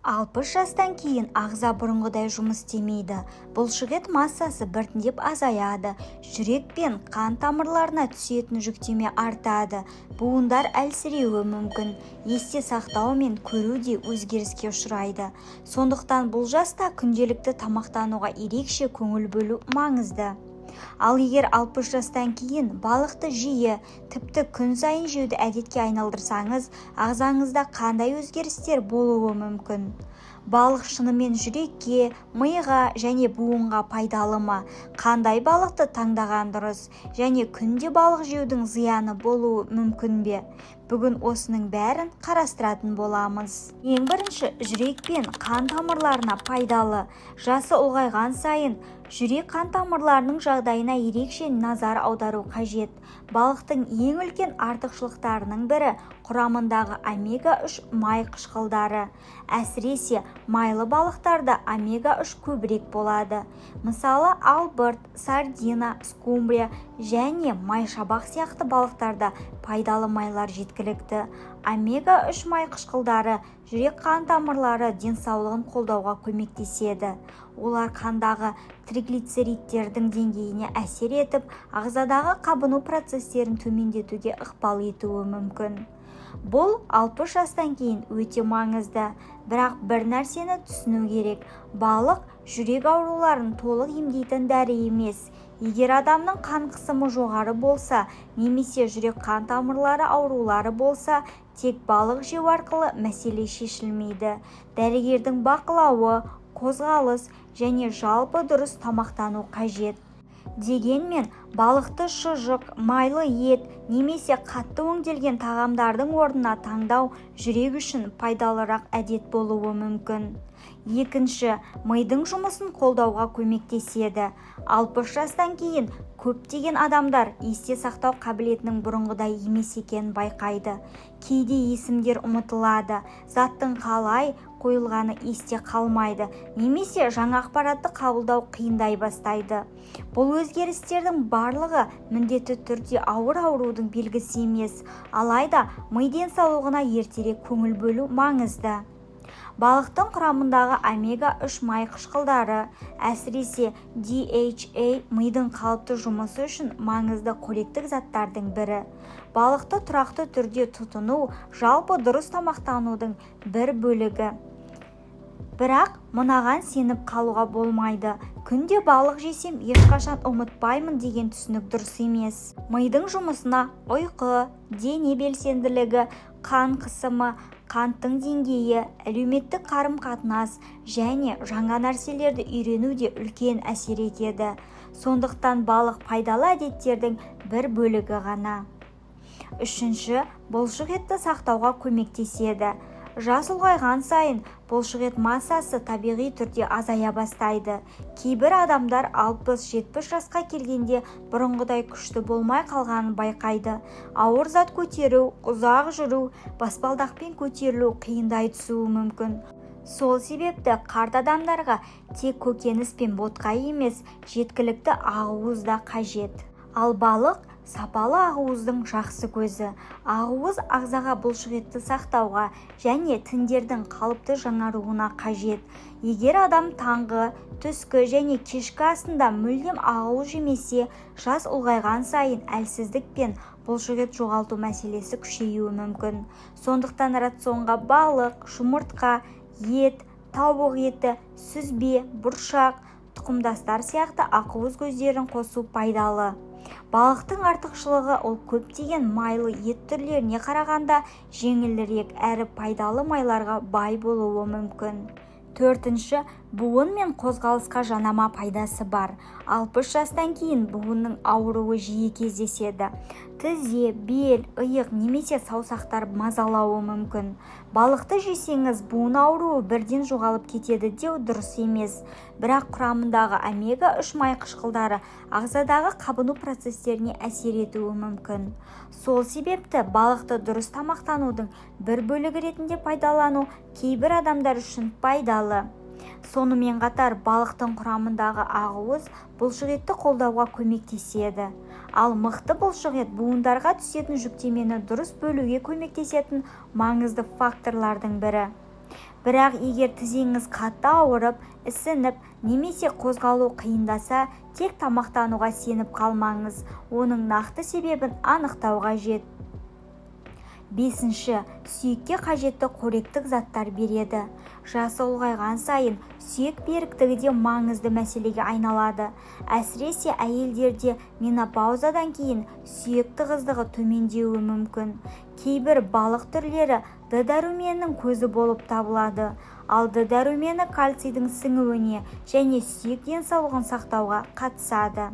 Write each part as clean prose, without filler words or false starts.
60 жастан кейін ағза бұрынғыдай жұмыс істемейді. Бұлшықет массасы біртіндеп азаяды, жүрек пен қан тамырларына түсетін жүктеме артады. Буындар әлсіреуі мүмкін, есте сақтау мен көру де өзгеріске ұшырайды. Сондықтан бұл жаста күнделікті тамақтануға ерекше көңіл бөлу маңызды. Ал егер 60 жастан кейін балықты жиі, тіпті күн сайын жеуді әдетке айналдырсаңыз, ағзаңызда қандай өзгерістер болуы мүмкін? Балық шынымен жүрекке, миға және буынға пайдалы ма? Қандай балықты таңдаған дұрыс? Және күнде балық жеудің зияны болуы мүмкін бе? Бүгін осының бәрін қарастыратын боламыз. Ең бірінші, жүрек пен қан тамырларына пайдалы. Жасы ұлғайған сайын жүрек қан тамырларының жағдайына ерекше назар аудару қажет. Балықтың ең үлкен артықшылықтарының бірі құрамындағы омега-3 май қышқылдары. Әсіресе майлы балықтарда омега-3 көбірек болады. Мысалы, албырт, сардина, скумбрия және майшабақ сияқты балықтарда пайдалы майлар жеткілікті. Омега-3 май қышқылдары жүрек қан тамырлары денсаулығын қолдауға көмектеседі. Олар қандағы триглицеридтердің деңгейіне әсер етіп, ағзадағы қабыну процестерін төмендетуге ықпал етуі мүмкін. Бұл 60 жастан кейін өте маңызды, бірақ бір нәрсені түсіну керек. Балық жүрек ауруларын толық емдейтін дәрі емес. Егер адамның қан қысымы жоғары болса, немесе жүрек қан тамырлары аурулары болса, тек балық жеу арқылы мәселе шешілмейді. Дәрігердің бақылауы, қозғалыс және жалпы дұрыс тамақтану қажет. Дегенмен, балықты шұжық, майлы ет немесе қатты өңделген тағамдардың орнына таңдау жүрек үшін пайдалырақ әдет болуы мүмкін. Екінші, мидың жұмысын қолдауға көмектеседі. 60 жастан кейін көптеген адамдар есте сақтау қабілетінің бұрынғыдай емес екенін байқайды. Кейде есімдер ұмытылады, заттың қалай қойылғаны есте қалмайды, немесе жаңа ақпаратты қабылдау қиындай бастайды. Бұл өзгерістердің барлығы міндетті түрде ауыр аурудың белгісі емес, алайда ми денсаулығына ертерек көңіл бөлу маңызды. Балықтың құрамындағы омега-3 май қышқылдары, әсіресе DHA, мидың қалыпты жұмысы үшін маңызды қоректік заттардың бірі. Балықты тұрақты түрде тұтыну жалпы дұрыс тамақтанудың бір бөлігі. Бірақ мынаған сеніп қалуға болмайды. Күнде балық жесем ешқашан ұмытпаймын деген түсінік дұрыс емес. Мидың жұмысына ұйқы, дене белсенділігі, қан қысымы, қанттың деңгейі, әлеуметтік қарым-қатынас және жаңа нәрселерді үйрену де үлкен әсер етеді. Сондықтан балық пайдалы әдеттердің бір бөлігі ғана. Үшінші, бұлшықетті сақтауға көмектеседі. Жас ұлғайған сайын бұлшықет массасы табиғи түрде азая бастайды. Кейбір адамдар 60-70 жасқа келгенде бұрынғыдай күшті болмай қалғанын байқайды. Ауыр зат көтеру, ұзақ жүру, баспалдақпен көтерілу қиындай түсуі мүмкін. Сол себепті қарт адамдарға тек көкөніс пен ботқа емес, жеткілікті ақуыз да қажет. Ал балық сапалы ақуыздың жақсы көзі. Ақуыз ағзаға бұлшықетті сақтауға және тіндердің қалыпты жаңаруына қажет. Егер адам таңғы, түскі және кешкі асында мүлдем ақуыз жемесе, жас ұлғайған сайын әлсіздік пен бұлшықет жоғалту мәселесі күшеюі мүмкін. Сондықтан рационға балық, жұмыртқа, ет, тауық еті, сүзбе, бұршақ, тұқымдастар сияқты ақуыз көздерін қосу пайдалы. Балықтың артықшылығы ол көптеген майлы ет түрлеріне қарағанда жеңілірек әрі пайдалы майларға бай болуы мүмкін. Төртінші, буын мен қозғалысқа жанама пайдасы бар. 60 жастан кейін буынның ауруы жиі кездеседі. Тізе, бел, иық немесе саусақтар мазалауы мүмкін. Балықты жесеңіз, буын ауруы бірден жоғалып кетеді деу дұрыс емес. Бірақ құрамындағы омега-3 май қышқылдары ағзадағы қабыну процестеріне әсер етуі мүмкін. Сол себепті балықты дұрыс тамақтанудың бір бөлігі ретінде пайдалану кейбір адамдар үшін пайдалы. Сонымен қатар балықтың құрамындағы ақуыз бұлшықетті қолдауға көмектеседі. Ал мықты бұлшықет буындарға түсетін жүктемені дұрыс бөлуге көмектесетін маңызды факторлардың бірі. Бірақ егер тізеңіз қатты ауырып, ісініп, немесе қозғалу қиындаса, тек тамақтануға сеніп қалмаңыз. Оның нақты себебін анықтау қажет. 5. Сүйекке қажетті қоректік заттар береді. Жасы ұлғайған сайын сүйек беріктігі де маңызды мәселеге айналады. Әсіресе әйелдерде менопаузадан кейін сүйек тығыздығы төмендеуі мүмкін. Кейбір балық түрлері Д дәруменінің көзі болып табылады. Ал Д дәрумені кальцийдің сіңуіне және сүйек денсаулығын сақтауға қатысады.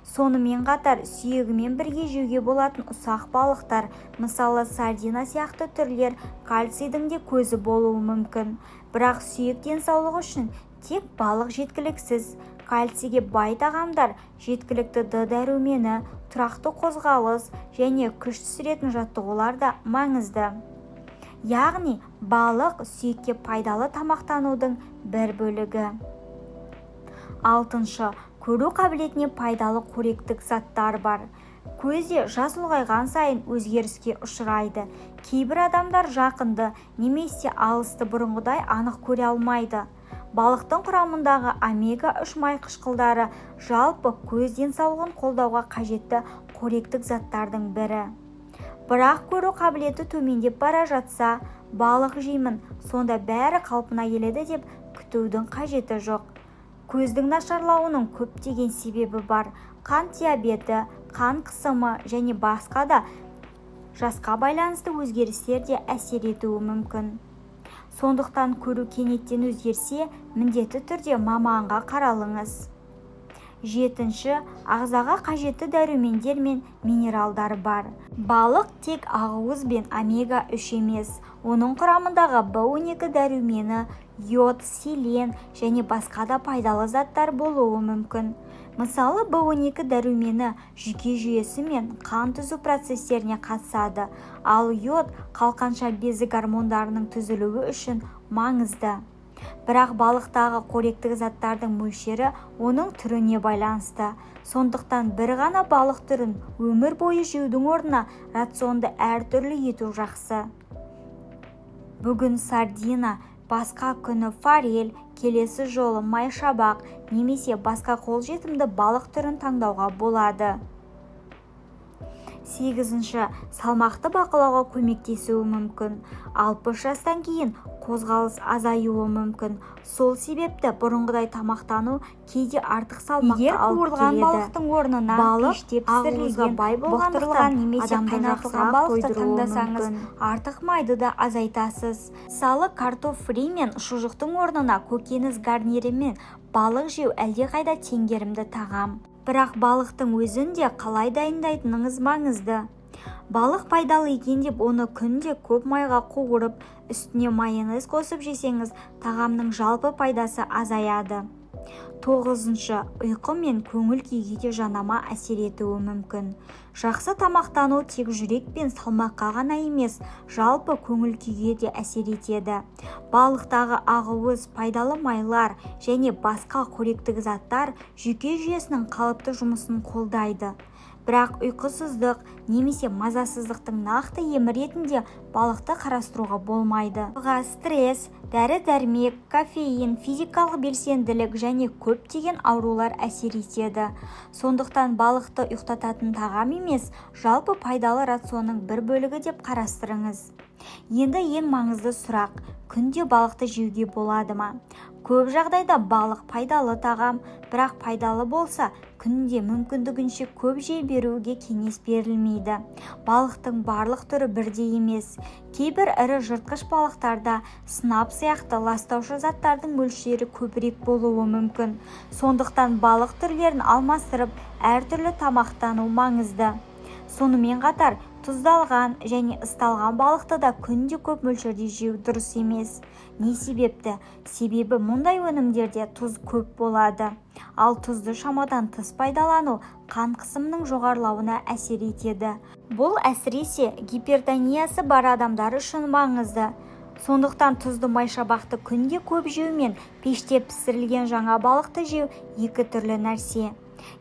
Сонымен қатар сүйегімен бірге жеуге болатын ұсақ балықтар, мысалы сардина сияқты түрлер кальцийдің де көзі болуы мүмкін. Бірақ сүйек денсаулығы үшін тек балық жеткіліксіз. Кальцийге бай тағамдар жеткілікті Д дәрумені, тұрақты қозғалыс және күш түсіретін жаттығулар да маңызды. Яғни балық сүйекке пайдалы тамақтанудың бір бөлігі. 6. Көру қабілетіне пайдалы қоректік заттар бар. Көзде жас ұлғайған сайын өзгеріске ұшырайды. Кейбір адамдар жақынды немесе алысты бұрынғыдай анық көре алмайды. Балықтың құрамындағы омега-3 май қышқылдары жалпы көз денсаулығын қолдауға қажетті қоректік заттардың бірі. Бірақ көру қабілеті төмендеп бара жатса, балық жеймін, сонда бәрі қалпына келеді деп күтудің қажеті жоқ. Көздің нашарлауының көптеген себебі бар. Қан диабеті, қан қысымы және басқа да жасқа байланысты өзгерістер де әсер етуі мүмкін. Сондықтан көру кенеттен өзгерсе, міндетті түрде маманға қаралыңыз. 7. Ағзаға қажетті дәрумендер мен минералдар бар. Балық тек ақуыз бен омега-3 емес, оның құрамындағы В12 дәрумені, йод, селен және басқа да пайдалы заттар болуы мүмкін. Мысалы, В12 дәрумені жүйке жүйесі мен қан түзу процестеріне қатысады, ал йод қалқанша безі гормондарының түзілуі үшін маңызды. Бірақ балықтағы қоректік заттардың мөлшері оның түріне байланысты. Сондықтан бір ғана балық түрін өмір бойы жеудің орнына рационды әртүрлі ету жақсы. Бүгін сардина, басқа күні форель, келесі жолы майшабақ немесе басқа қолжетімді балық түрін таңдауға болады. 8. Салмақты бақылауға көмектесуі мүмкін. 60 жастан кейін қозғалыс азаюы мүмкін. Сол себепті бұрынғыдай тамақтану кейде артық салмақты алып келеді. Балықтың орнына пеште пісірілген, бұқтырылған немесе қайнатылған балықты таңдасаңыз, артық майды да азайтасыз. Мысалы, картоп фри мен шұжықтың орнына көкөніс гарнирімен балық жеу әлдеқайда теңгерімді тағам. Бірақ балықтың өзін де қалай дайындайтыныңыз маңызды. Балық пайдалы екен деп оны күнде көп майға қуырып, үстіне майонез қосып жесеңіз, тағамның жалпы пайдасы азаяды. 9. Ұйқы мен көңіл күйге де жанама әсер етуі мүмкін. Жақсы тамақтану тек жүрек пен салмаққа ғана емес, жалпы көңіл күйге де әсер етеді. Балықтағы ақуыз, пайдалы майлар және басқа қоректік заттар жүйке жүйесінің қалыпты жұмысын қолдайды. Бірақ ұйқысыздық немесе мазасыздықтың нақты емі ретінде балықты қарастыруға болмайды. Стресс, дәрі-дәрмек, кофеин, физикалық белсенділік және көптеген аурулар әсер етеді. Сондықтан балықты ұйықтататын тағам емес, жалпы пайдалы рационның бір бөлігі деп қарастырыңыз. Енді ең маңызды сұрақ: күнде балықты жеуге болады ма? Көп жағдайда балық пайдалы тағам, бірақ пайдалы болса, күнде мүмкіндігінше көп жей беруге кеңес берілмейді. Балықтың барлық түрі бірдей емес. Кейбір ірі жыртқыш балықтарда сынап сияқты ластаушы заттардың мөлшері көбірек болуы мүмкін. Сондықтан балық түрлерін алмастырып, әртүрлі тамақтану маңызды. Сонымен қатар, тұздалған және ысталған балықты да күнде көп мөлшерде жеу дұрыс емес. Не себепті? Себебі мұндай өнімдерде тұз көп болады. Ал тұзды шамадан тыс пайдалану қан қысымының жоғарылауына әсер етеді. Бұл әсіресе гипертониясы бар адамдар үшін маңызды. Сондықтан тұзды майшабақты күнде көп жеу мен пеште пісірілген жаңа балықты жеу екі түрлі нәрсе.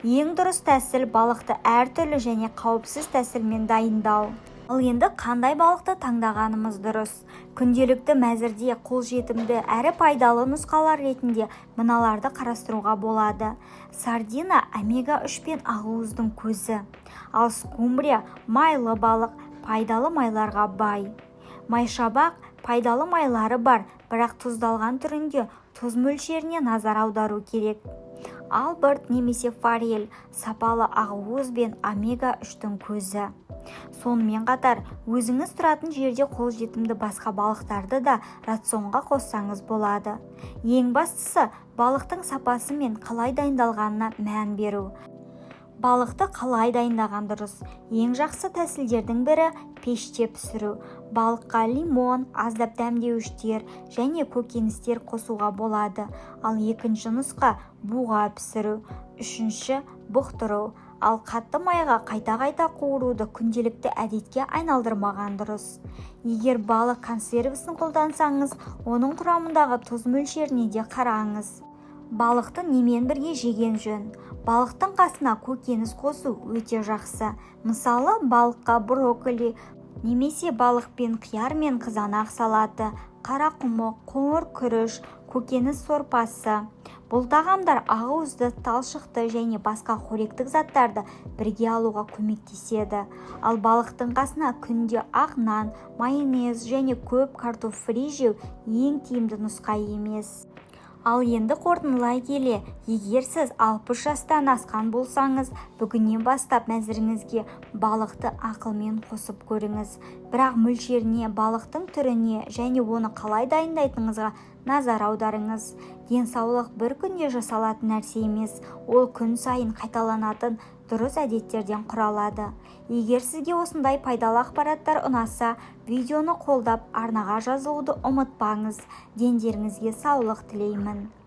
Ең дұрыс тәсіл балықты әртүрлі және қауіпсіз тәсілмен дайындау. Ал енді қандай балықты таңдағанымыз дұрыс? Күнделікті мәзірде қолжетімді әрі пайдалы нұсқалар ретінде мыналарды қарастыруға болады. Сардина омега-3 пен ақуыздың көзі. Ал скумбрия майлы балық, пайдалы майларға бай. Майшабақ пайдалы майлары бар, бірақ тұздалған түрінде тұз мөлшеріне назар аудару керек. Алберт немесе форель сапалы ақуыз бен омега-3-тің көзі. Сонымен қатар, өзіңіз тұратын жерде қолжетімді басқа балықтарды да рационға қоссаңыз болады. Ең бастысы, балықтың сапасы мен қалай дайындалғанына мән беру. Балықты қалай дайындаған дұрыс? Ең жақсы тәсілдердің бірі пеште пісіру. Балыққа лимон, аздап дәмдеуіштер және көкөністер қосуға болады. Ал екінші нұсқа буға пісіру. Үшінші бұқтыру. Ал қатты майға қайта-қайта қуыруды күнделікті әдетке айналдырмаған дұрыс. Егер балық консервісін қолдансаңыз, оның құрамындағы тұз мөлшеріне де қараңыз. Балықты немен бірге жеген жөн? Балықтың қасына көкөніс қосу өте жақсы. Мысалы, балыққа брокколи немесе балықпен қияр мен қызанақ салаты, қарақұмық, қоңыр күріш, көкөніс сорпасы. Бұл тағамдар ақуызды, талшықты және басқа қоректік заттарды бірге алуға көмектеседі. Ал балықтың қасына күнде ақ нан, майонез және көп картоп фри жеу ең тиімді нұсқа емес. Ал енді қорытындылай келе, егер сіз 60 жастан асқан болсаңыз, бүгіннен бастап мәзіріңізге балықты ақылмен қосып көріңіз. Бірақ мөлшеріне, балықтың түріне және оны қалай дайындайтыныңызға назар аударыңыз. Денсаулық бір күнде жасалатын нәрсе емес, ол күн сайын қайталанатын дұрыс әдеттерден құралады. Егер сізге осындай пайдалы ақпараттар ұнаса, видеоны қолдап арнаға жазылуды ұмытпаңыз. Дендеріңізге саулық тілеймін.